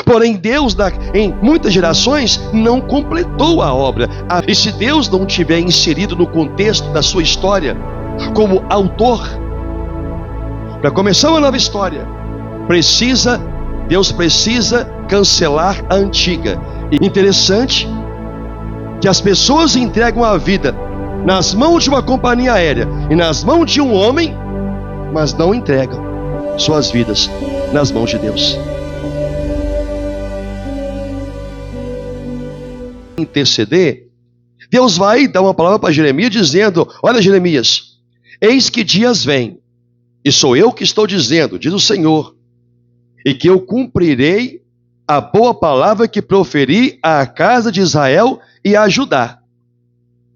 Porém, Deus, em muitas gerações, não completou a obra. E se Deus não tiver inserido no contexto da sua história, como autor, para começar uma nova história, Deus precisa cancelar a antiga. E interessante que as pessoas entregam a vida nas mãos de uma companhia aérea e nas mãos de um homem, mas não entregam suas vidas nas mãos de Deus. Interceder, Deus vai dar uma palavra para Jeremias dizendo: olha, Jeremias, eis que dias vêm, e sou eu que estou dizendo, diz o Senhor, e que eu cumprirei a boa palavra que proferi à casa de Israel e a Judá.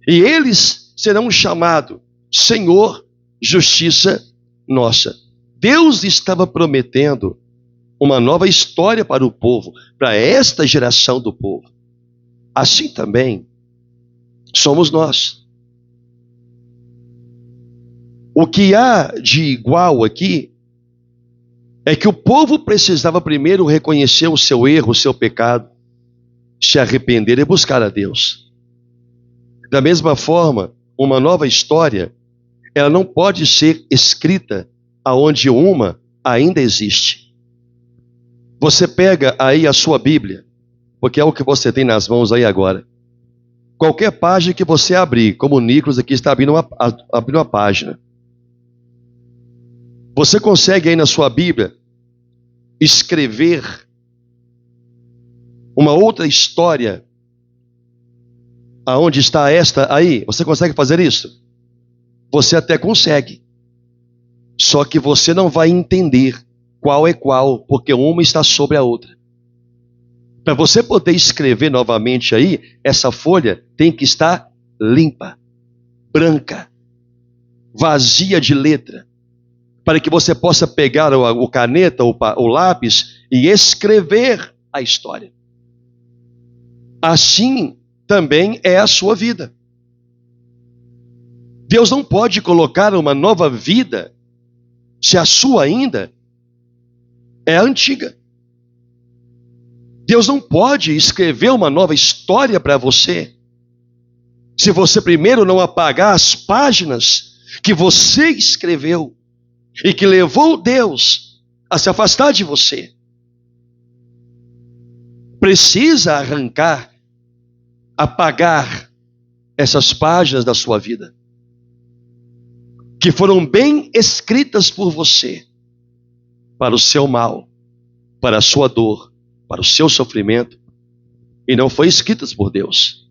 E eles serão chamados Senhor, justiça nossa. Deus estava prometendo uma nova história para o povo, para esta geração do povo. Assim também somos nós. O que há de igual aqui é que o povo precisava primeiro reconhecer o seu erro, o seu pecado, se arrepender e buscar a Deus. Da mesma forma, uma nova história, ela não pode ser escrita aonde uma ainda existe. Você pega aí a sua Bíblia, porque é o que você tem nas mãos aí agora. Qualquer página que você abrir, como o Nicolas aqui está abrindo uma página, você consegue aí na sua Bíblia escrever uma outra história aonde está esta aí? Você consegue fazer isso? Você até consegue. Só que você não vai entender qual é qual, porque uma está sobre a outra. Para você poder escrever novamente aí, essa folha tem que estar limpa, branca, vazia de letra, para que você possa pegar o caneta, o lápis e escrever a história. Assim também é a sua vida. Deus não pode colocar uma nova vida se a sua ainda é a antiga. Deus não pode escrever uma nova história para você se você primeiro não apagar as páginas que você escreveu e que levou Deus a se afastar de você. Precisa arrancar, apagar essas páginas da sua vida que foram bem escritas por você para o seu mal, para a sua dor, para o seu sofrimento, e não foi escritas por Deus.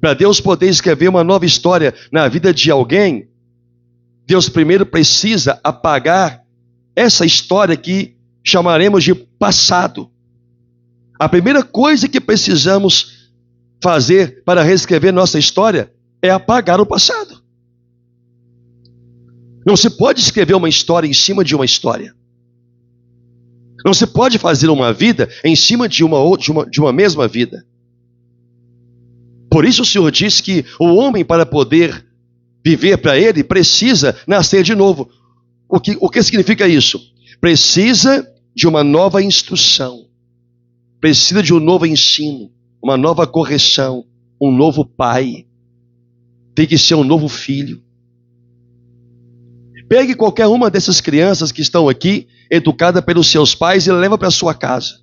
Para Deus poder escrever uma nova história na vida de alguém, Deus primeiro precisa apagar essa história que chamaremos de passado. A primeira coisa que precisamos fazer para reescrever nossa história é apagar o passado. Não se pode escrever uma história em cima de uma história. Não se pode fazer uma vida em cima de uma mesma vida. Por isso o Senhor diz que o homem, para poder viver para ele, precisa nascer de novo. O que significa isso? Precisa de uma nova instrução. Precisa de um novo ensino, uma nova correção, um novo pai. Tem que ser um novo filho. Pegue qualquer uma dessas crianças que estão aqui, educada pelos seus pais, e leva para sua casa.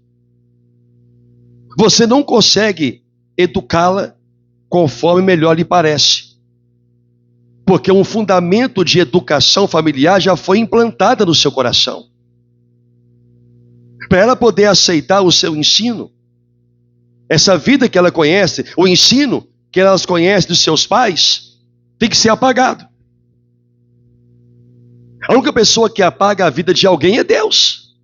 Você não consegue educá-la conforme melhor lhe parece, porque um fundamento de educação familiar já foi implantado no seu coração. Para ela poder aceitar o seu ensino, essa vida que ela conhece, o ensino que elas conhecem dos seus pais, tem que ser apagado. A única pessoa que apaga a vida de alguém é Deus.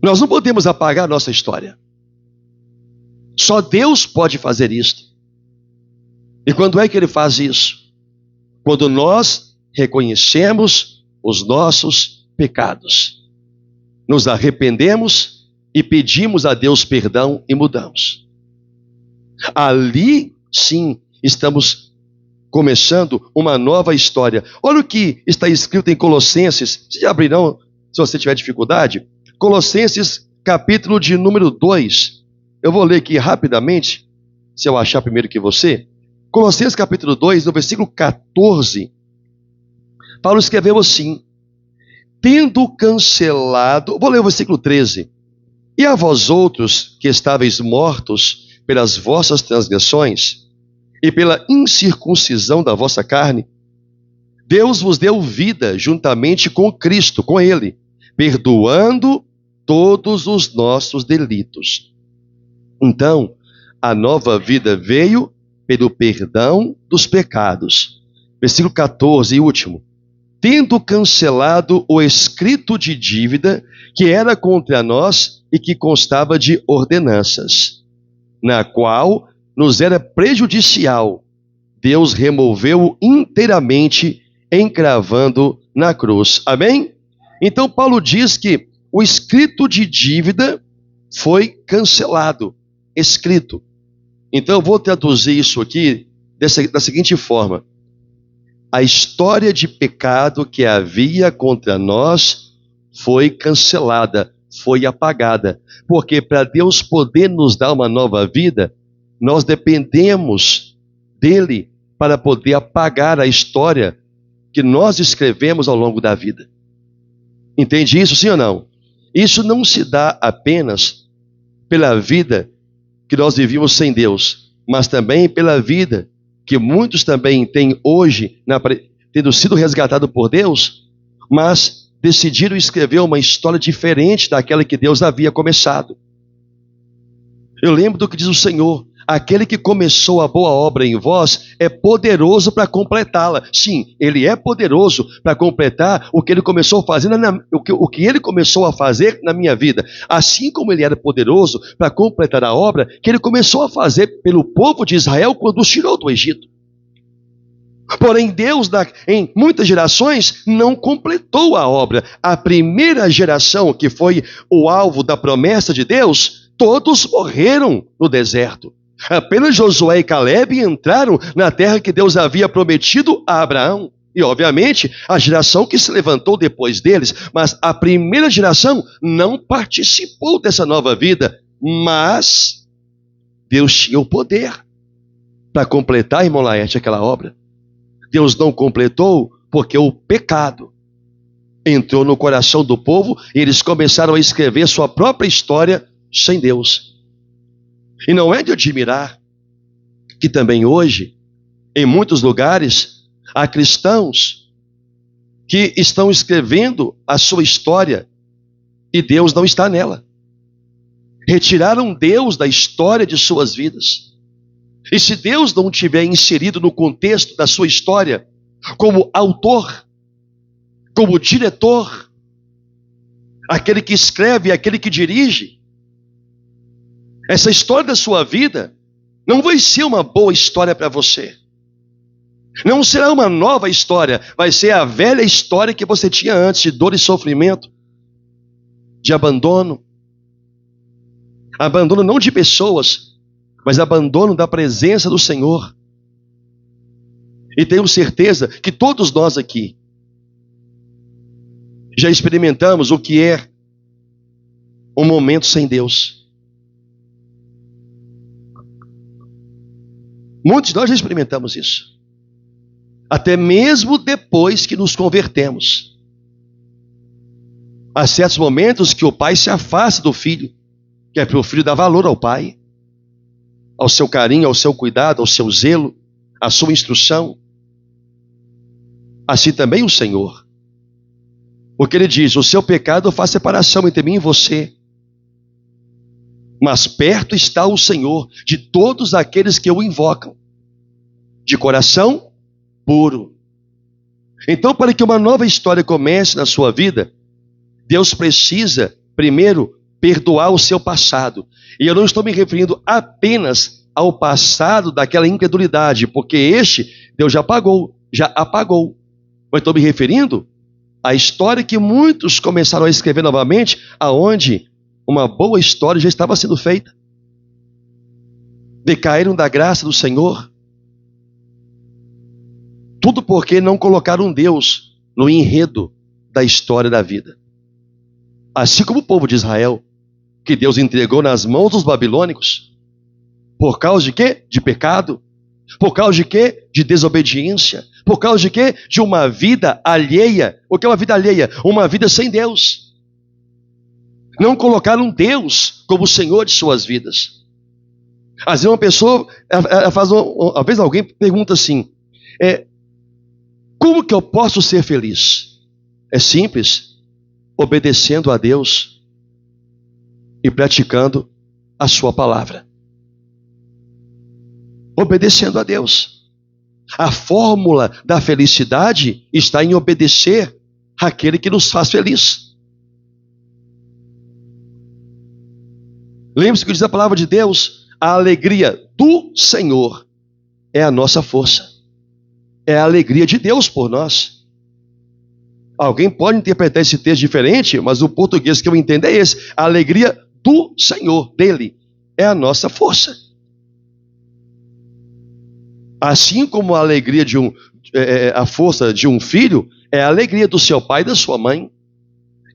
Nós não podemos apagar a nossa história. Só Deus pode fazer isto. E quando é que Ele faz isso? Quando nós reconhecemos os nossos pecados, nos arrependemos e pedimos a Deus perdão e mudamos. Ali sim estamos começando uma nova história. Olha o que está escrito em Colossenses. Se abrirão, se você tiver dificuldade. Colossenses capítulo de número 2. Eu vou ler aqui rapidamente, se eu achar primeiro que você. Colossenses capítulo 2, no versículo 14, Paulo escreveu assim: tendo cancelado, vou ler o versículo 13. E a vós outros que estáveis mortos pelas vossas transgressões e pela incircuncisão da vossa carne, Deus vos deu vida juntamente com Cristo, com Ele, perdoando todos os nossos delitos. Então, a nova vida veio pelo perdão dos pecados. Versículo 14 e último. Tendo cancelado o escrito de dívida que era contra nós e que constava de ordenanças, na qual nos era prejudicial, Deus removeu inteiramente, encravando na cruz. Amém? Então Paulo diz que o escrito de dívida foi cancelado, escrito. Então eu vou traduzir isso aqui da seguinte forma: a história de pecado que havia contra nós foi cancelada, foi apagada. Porque para Deus poder nos dar uma nova vida, nós dependemos dele para poder apagar a história que nós escrevemos ao longo da vida. Entende isso, sim ou não? Isso não se dá apenas pela vida que nós vivíamos sem Deus, mas também pela vida que muitos também têm hoje, tendo sido resgatados por Deus, mas decidiram escrever uma história diferente daquela que Deus havia começado. Eu lembro do que diz o Senhor: aquele que começou a boa obra em vós é poderoso para completá-la. Sim, ele é poderoso para completar o que ele começou a fazer o que ele começou a fazer na minha vida. Assim como ele era poderoso para completar a obra que ele começou a fazer pelo povo de Israel quando os tirou do Egito. Porém, Deus, em muitas gerações, não completou a obra. A primeira geração, que foi o alvo da promessa de Deus, todos morreram no deserto. Apenas Josué e Caleb entraram na terra que Deus havia prometido a Abraão. E, obviamente, a geração que se levantou depois deles. Mas a primeira geração não participou dessa nova vida. Mas Deus tinha o poder para completar, irmão Laerte, aquela obra. Deus não completou porque o pecado entrou no coração do povo e eles começaram a escrever sua própria história sem Deus. E não é de admirar que também hoje, em muitos lugares, há cristãos que estão escrevendo a sua história e Deus não está nela. Retiraram Deus da história de suas vidas. E se Deus não tiver inserido no contexto da sua história, como autor, como diretor, aquele que escreve, aquele que dirige, essa história da sua vida não vai ser uma boa história para você. Não será uma nova história, vai ser a velha história que você tinha antes, de dor e sofrimento, de abandono. Abandono não de pessoas, mas abandono da presença do Senhor. E tenho certeza que todos nós aqui já experimentamos o que é um momento sem Deus. Muitos de nós já experimentamos isso. Até mesmo depois que nos convertemos. Há certos momentos que o pai se afasta do filho, que é para o filho dar valor ao pai, ao seu carinho, ao seu cuidado, ao seu zelo, à sua instrução. Assim também o Senhor. Porque ele diz: o seu pecado faz separação entre mim e você. Mas perto está o Senhor de todos aqueles que o invocam, de coração puro. Então, para que uma nova história comece na sua vida, Deus precisa, primeiro, perdoar o seu passado. E eu não estou me referindo apenas ao passado daquela incredulidade, porque este Deus já apagou. Mas estou me referindo à história que muitos começaram a escrever novamente, aonde uma boa história já estava sendo feita. Decaíram da graça do Senhor. Tudo porque não colocaram Deus no enredo da história da vida. Assim como o povo de Israel, que Deus entregou nas mãos dos babilônicos. Por causa de quê? De pecado. Por causa de quê? De desobediência. Por causa de quê? De uma vida alheia. O que é uma vida alheia? Uma vida sem Deus. Não colocaram Deus como o Senhor de suas vidas. Às vezes uma pessoa, às vezes alguém pergunta assim, como que eu posso ser feliz? É simples, obedecendo a Deus e praticando a sua palavra. Obedecendo a Deus. A fórmula da felicidade está em obedecer àquele que nos faz feliz. Lembre-se que diz a palavra de Deus, a alegria do Senhor é a nossa força. É a alegria de Deus por nós. Alguém pode interpretar esse texto diferente, mas o português que eu entendo é esse. A alegria do Senhor, dele, é a nossa força. Assim como a alegria a força de um filho, é a alegria do seu pai e da sua mãe.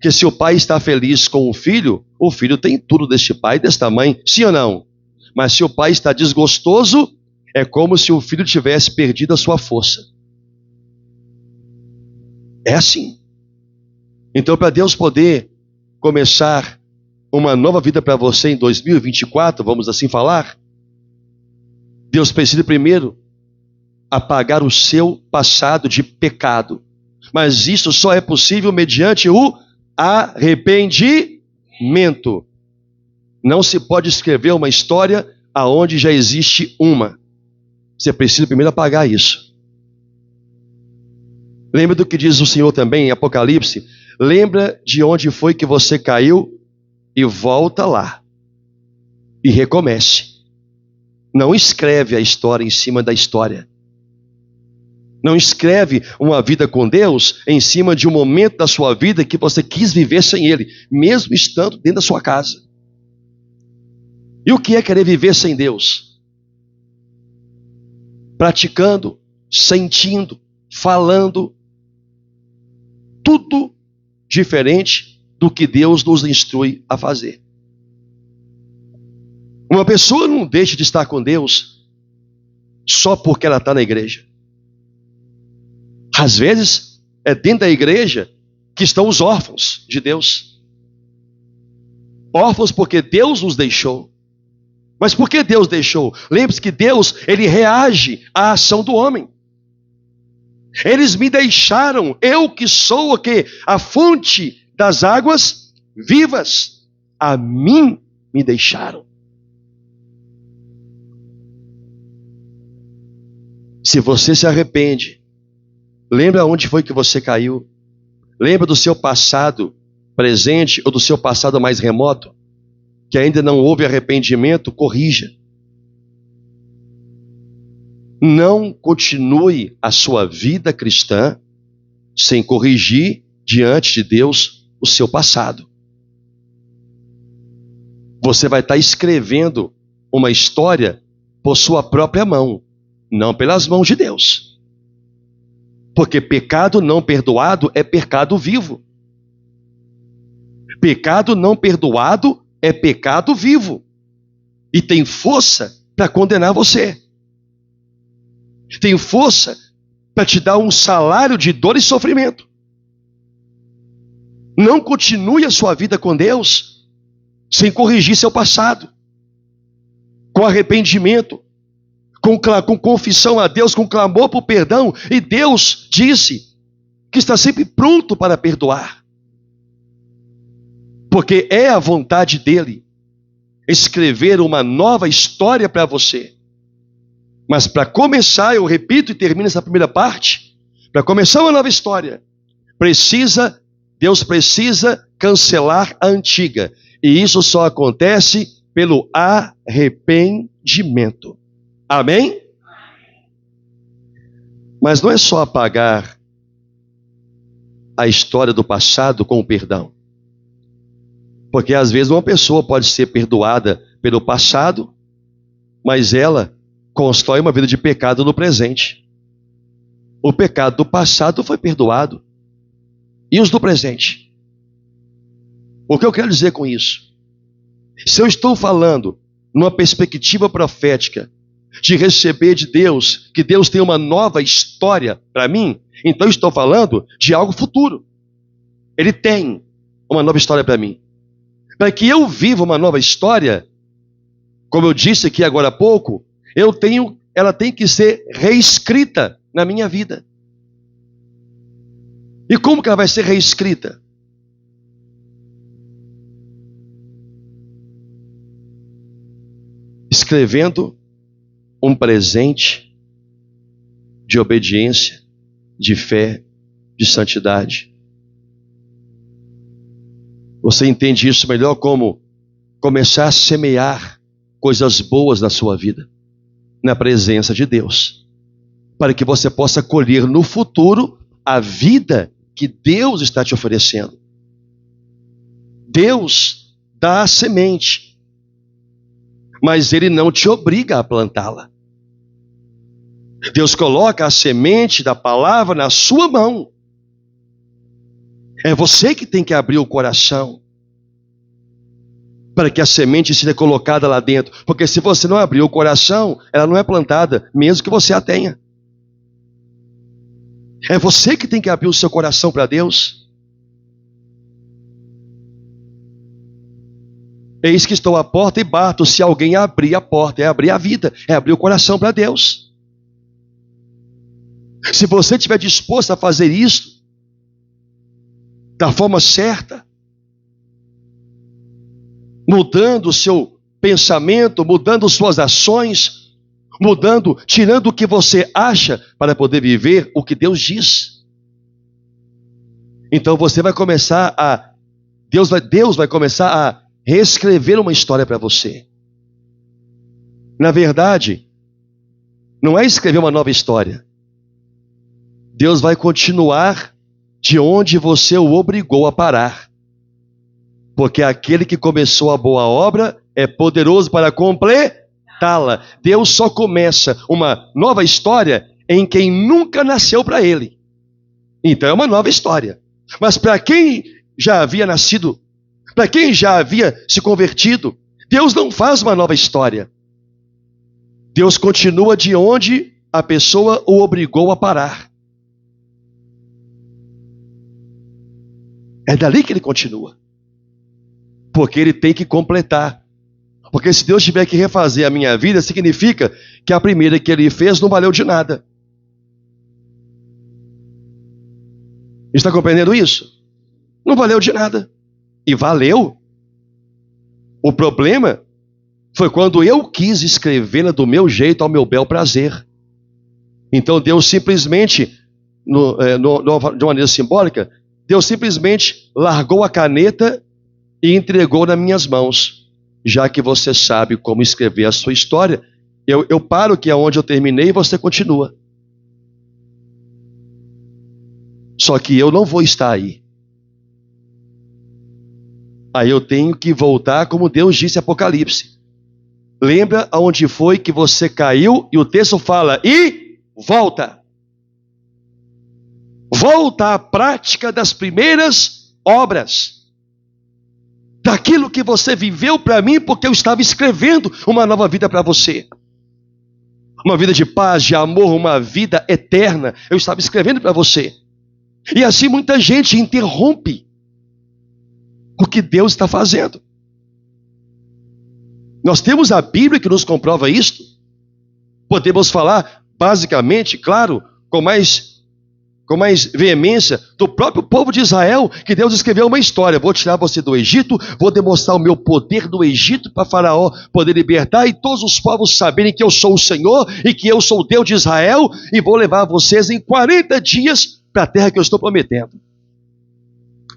Que se o pai está feliz com o filho tem tudo deste pai e desta mãe, sim ou não? Mas se o pai está desgostoso, é como se o filho tivesse perdido a sua força. É assim. Então, para Deus poder começar uma nova vida para você em 2024, vamos assim falar, Deus precisa primeiro apagar o seu passado de pecado. Mas isso só é possível mediante o arrependimento. Não se pode escrever uma história aonde já existe uma. Você precisa primeiro apagar isso. Lembra do que diz o Senhor também em Apocalipse? Lembra de onde foi que você caiu e volta lá. E recomece. Não escreve a história em cima da história. Não escreve uma vida com Deus em cima de um momento da sua vida que você quis viver sem Ele, mesmo estando dentro da sua casa. E o que é querer viver sem Deus? Praticando, sentindo, falando, tudo diferente do que Deus nos instrui a fazer. Uma pessoa não deixa de estar com Deus só porque ela está na igreja. Às vezes, é dentro da igreja que estão os órfãos de Deus. Órfãos porque Deus nos deixou. Mas por que Deus deixou? Lembre-se que Deus, Ele reage à ação do homem. Eles me deixaram, eu que sou o quê? A fonte das águas vivas. A mim me deixaram. Se você se arrepende, lembra onde foi que você caiu? Lembra do seu passado presente ou do seu passado mais remoto? Que ainda não houve arrependimento, corrija. Não continue a sua vida cristã sem corrigir diante de Deus o seu passado. Você vai estar escrevendo uma história por sua própria mão, não pelas mãos de Deus. Porque pecado não perdoado é pecado vivo. Pecado não perdoado é pecado vivo. E tem força para condenar você. Tem força para te dar um salário de dor e sofrimento. Não continue a sua vida com Deus sem corrigir seu passado. Com arrependimento. Com confissão a Deus, com clamor por perdão. E Deus disse que está sempre pronto para perdoar. Porque é a vontade dele escrever uma nova história para você. Mas para começar, eu repito e termino essa primeira parte, para começar uma nova história, Deus precisa cancelar a antiga. E isso só acontece pelo arrependimento. Amém? Mas não é só apagar a história do passado com o perdão. Porque às vezes uma pessoa pode ser perdoada pelo passado, mas ela constrói uma vida de pecado no presente. O pecado do passado foi perdoado. E os do presente? O que eu quero dizer com isso? Se eu estou falando numa perspectiva profética de receber de Deus, que Deus tem uma nova história para mim, então eu estou falando de algo futuro. Ele tem uma nova história para mim. Para que eu viva uma nova história, como eu disse aqui agora há pouco, ela tem que ser reescrita na minha vida. E como que ela vai ser reescrita? Escrevendo um presente de obediência, de fé, de santidade. Você entende isso melhor como começar a semear coisas boas na sua vida, na presença de Deus, para que você possa colher no futuro a vida que Deus está te oferecendo. Deus dá a semente, mas Ele não te obriga a plantá-la. Deus coloca a semente da palavra na sua mão. É você que tem que abrir o coração para que a semente seja colocada lá dentro. Porque se você não abrir o coração, ela não é plantada, mesmo que você a tenha. É você que tem que abrir o seu coração para Deus. Eis que estou à porta e bato. Se alguém abrir a porta, é abrir a vida, é abrir o coração para Deus. Se você estiver disposto a fazer isso da forma certa, mudando o seu pensamento, mudando suas ações, tirando o que você acha para poder viver o que Deus diz. Então você vai começar Deus vai começar a reescrever uma história para você. Na verdade, não é escrever uma nova história. Deus vai continuar de onde você o obrigou a parar. Porque aquele que começou a boa obra é poderoso para completá-la. Deus só começa uma nova história em quem nunca nasceu para Ele. Então é uma nova história. Mas para quem já havia nascido, para quem já havia se convertido, Deus não faz uma nova história. Deus continua de onde a pessoa o obrigou a parar. É dali que Ele continua. Porque Ele tem que completar. Porque se Deus tiver que refazer a minha vida, significa que a primeira que Ele fez não valeu de nada. Está compreendendo isso? Não valeu de nada. E valeu. O problema foi quando eu quis escrevê-la do meu jeito, ao meu bel prazer. Então Deus simplesmente, de uma maneira simbólica, Deus simplesmente largou a caneta e entregou nas minhas mãos. Já que você sabe como escrever a sua história, eu paro aqui onde eu terminei e você continua. Só que eu não vou estar aí. Aí eu tenho que voltar como Deus disse em Apocalipse. Lembra aonde foi que você caiu? E o texto fala, e volta. Volta à prática das primeiras obras. Daquilo que você viveu para mim, porque eu estava escrevendo uma nova vida para você. Uma vida de paz, de amor, uma vida eterna. Eu estava escrevendo para você. E assim muita gente interrompe o que Deus está fazendo. Nós temos a Bíblia que nos comprova isto. Podemos falar, basicamente, claro, com mais veemência, do próprio povo de Israel, que Deus escreveu uma história. Vou tirar você do Egito, vou demonstrar o meu poder do Egito para Faraó poder libertar e todos os povos saberem que eu sou o Senhor e que eu sou o Deus de Israel e vou levar vocês em 40 dias para a terra que eu estou prometendo.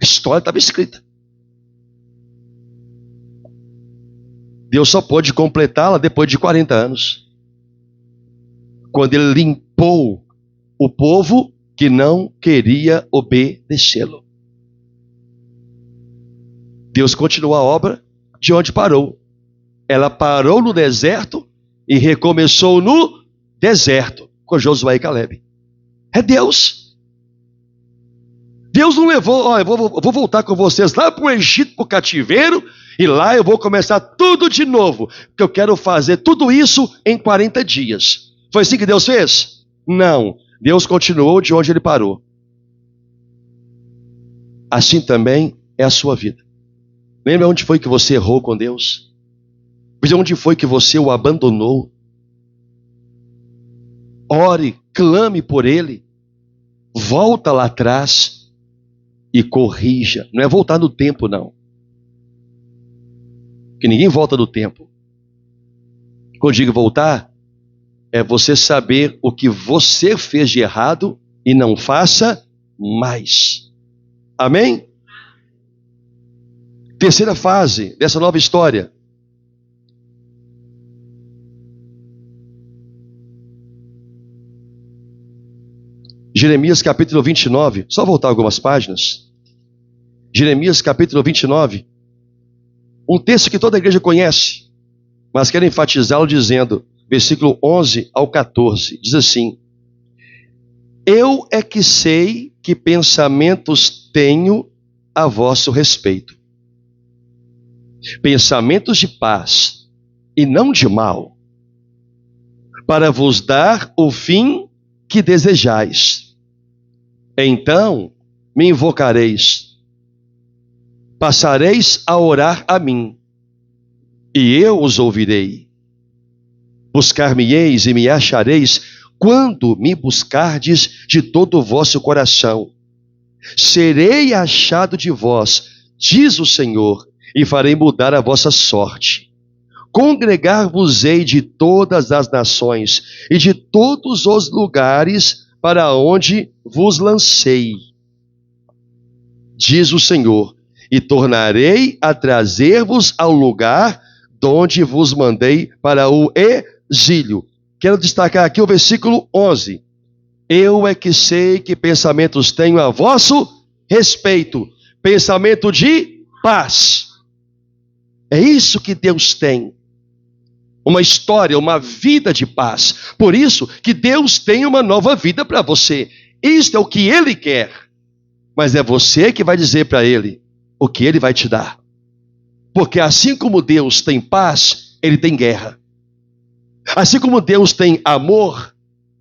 A história estava escrita. Deus só pôde completá-la depois de 40 anos. Quando Ele limpou o povo que não queria obedecê-lo. Deus continuou a obra de onde parou. Ela parou no deserto e recomeçou no deserto, com Josué e Caleb. É Deus. Deus não levou, ó, eu vou voltar com vocês lá para o Egito, para o cativeiro, e lá eu vou começar tudo de novo, porque eu quero fazer tudo isso em 40 dias. Foi assim que Deus fez? Não. Deus continuou de onde ele parou. Assim também é a sua vida. Lembra onde foi que você errou com Deus? Onde foi que você o abandonou? Ore, clame por ele. Volta lá atrás e corrija. Não é voltar no tempo, não. Porque ninguém volta no tempo. Quando digo voltar, é você saber o que você fez de errado e não faça mais. Amém? Terceira fase dessa nova história. Jeremias capítulo 29, só voltar algumas páginas. Jeremias capítulo 29, um texto que toda a igreja conhece, mas quero enfatizá-lo dizendo, versículo 11 ao 14, diz assim: Eu é que sei que pensamentos tenho a vosso respeito, pensamentos de paz e não de mal, para vos dar o fim que desejais. Então me invocareis, passareis a orar a mim, e eu os ouvirei. Buscar-me-eis e me achareis, quando me buscardes de todo o vosso coração. Serei achado de vós, diz o Senhor, e farei mudar a vossa sorte. Congregar-vos-ei de todas as nações e de todos os lugares para onde vos lancei, diz o Senhor, e tornarei a trazer-vos ao lugar donde vos mandei para o exílio. Quero destacar aqui o versículo 11. Eu é que sei que pensamentos tenho a vosso respeito, pensamento de paz. É isso que Deus tem. Uma história, uma vida de paz. Por isso que Deus tem uma nova vida para você. Isto é o que Ele quer. Mas é você que vai dizer para Ele o que Ele vai te dar. Porque assim como Deus tem paz, Ele tem guerra. Assim como Deus tem amor,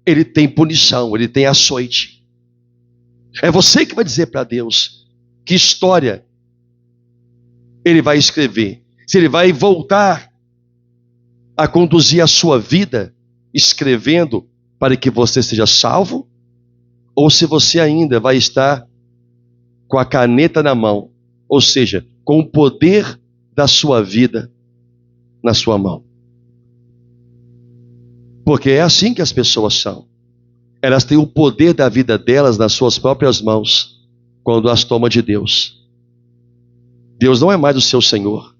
Ele tem punição, Ele tem açoite. É você que vai dizer para Deus que história Ele vai escrever. Se Ele vai voltar a conduzir a sua vida escrevendo para que você seja salvo, ou se você ainda vai estar com a caneta na mão, ou seja, com o poder da sua vida na sua mão. Porque é assim que as pessoas são. Elas têm o poder da vida delas nas suas próprias mãos, quando as toma de Deus. Deus não é mais o seu Senhor.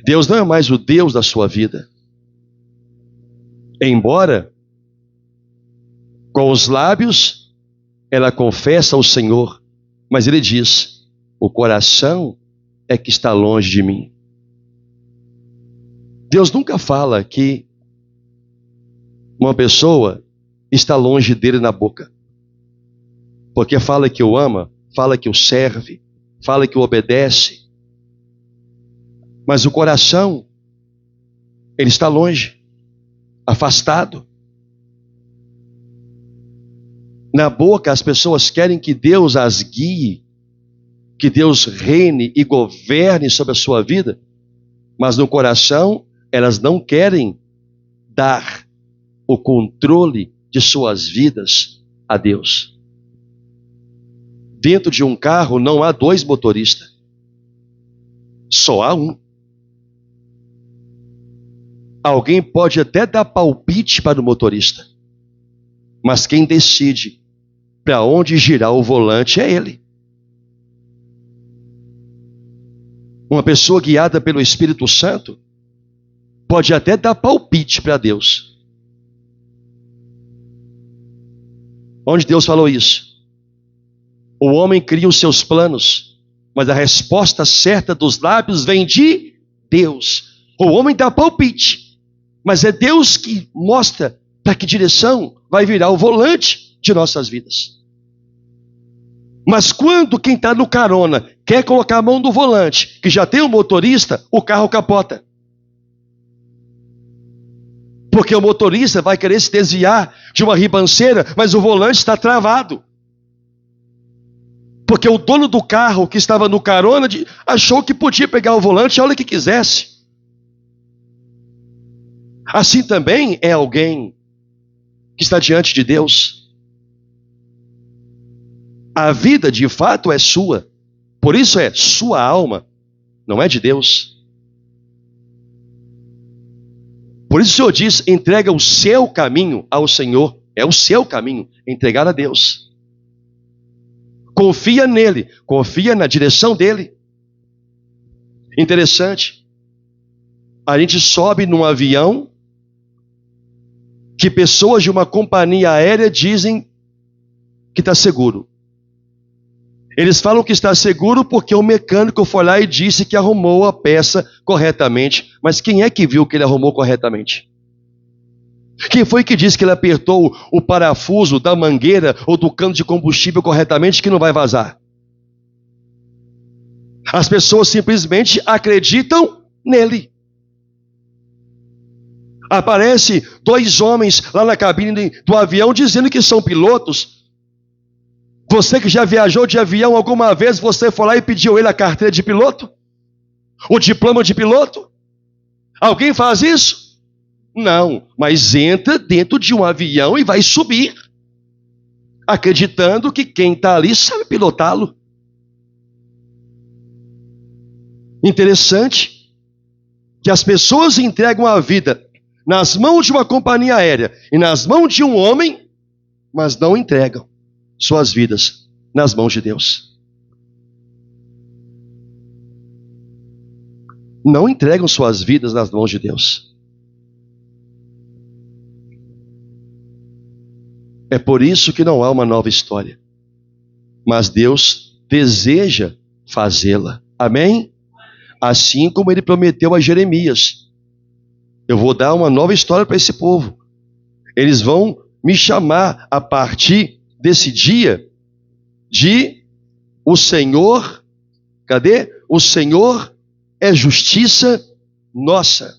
Deus não é mais o Deus da sua vida. Embora, com os lábios, ela confessa ao Senhor, mas Ele diz, o coração é que está longe de mim. Deus nunca fala que uma pessoa está longe dele na boca. Porque fala que o ama, fala que o serve, fala que o obedece. Mas o coração, ele está longe, afastado. Na boca as pessoas querem que Deus as guie, que Deus reine e governe sobre a sua vida, mas no coração elas não querem dar o controle de suas vidas a Deus. Dentro de um carro não há dois motoristas, só há um. Alguém pode até dar palpite para o motorista, mas quem decide para onde girar o volante é ele. Uma pessoa guiada pelo Espírito Santo pode até dar palpite para Deus. Onde Deus falou isso? O homem cria os seus planos, mas a resposta certa dos lábios vem de Deus. O homem dá palpite, mas é Deus que mostra para que direção vai virar o volante de nossas vidas. Mas quando quem está no carona quer colocar a mão no volante, que já tem um motorista, o carro capota. Porque o motorista vai querer se desviar de uma ribanceira, mas o volante está travado. Porque o dono do carro que estava no carona achou que podia pegar o volante a hora que quisesse. Assim também é alguém que está diante de Deus. A vida de fato é sua. Por isso é sua alma, não é de Deus. Por isso o Senhor diz, entrega o seu caminho ao Senhor. É o seu caminho, entregar a Deus. Confia nele, confia na direção dele. Interessante. A gente sobe num avião que pessoas de uma companhia aérea dizem que está seguro. Eles falam que está seguro porque o mecânico foi lá e disse que arrumou a peça corretamente. Mas quem é que viu que ele arrumou corretamente? Quem foi que disse que ele apertou o parafuso da mangueira ou do cano de combustível corretamente que não vai vazar? As pessoas simplesmente acreditam nele. Aparece 2 homens lá na cabine do avião dizendo que são pilotos. Você que já viajou de avião alguma vez, você foi lá e pediu ele a carteira de piloto? O diploma de piloto? Alguém faz isso? Não, mas entra dentro de um avião e vai subir, acreditando que quem está ali sabe pilotá-lo. Interessante que as pessoas entregam a vida nas mãos de uma companhia aérea e nas mãos de um homem, mas não entregam suas vidas nas mãos de Deus. Não entregam suas vidas nas mãos de Deus. É por isso que não há uma nova história. Mas Deus deseja fazê-la. Amém? Assim como ele prometeu a Jeremias. Eu vou dar uma nova história para esse povo. Eles vão me chamar a partir desse dia de o Senhor, cadê? O Senhor é justiça nossa.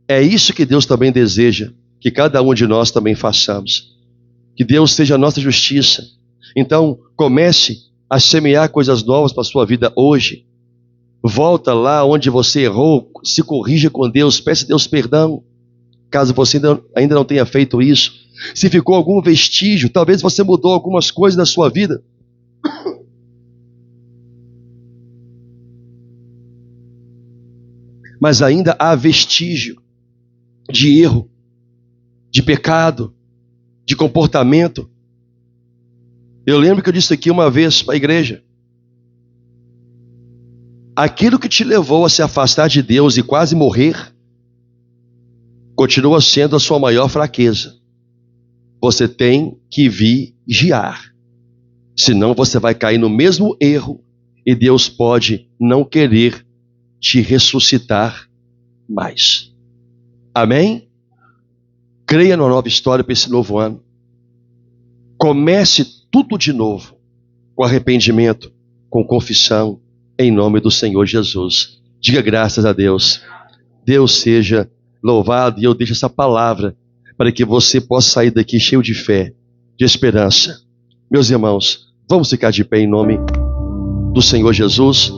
É isso que Deus também deseja, que cada um de nós também façamos. Que Deus seja a nossa justiça. Então, comece a semear coisas novas para a sua vida hoje. Volta lá onde você errou, se corrija com Deus, peça a Deus perdão, caso você ainda não tenha feito isso. Se ficou algum vestígio, talvez você mudou algumas coisas na sua vida. Mas ainda há vestígio de erro, de pecado, de comportamento. Eu lembro que eu disse aqui uma vez para a igreja: aquilo que te levou a se afastar de Deus e quase morrer, continua sendo a sua maior fraqueza. Você tem que vigiar, senão você vai cair no mesmo erro e Deus pode não querer te ressuscitar mais. Amém? Creia numa nova história para esse novo ano. Comece tudo de novo, com arrependimento, com confissão, em nome do Senhor Jesus. Diga graças a Deus. Deus seja louvado, e eu deixo essa palavra para que você possa sair daqui cheio de fé, de esperança. Meus irmãos, vamos ficar de pé em nome do Senhor Jesus.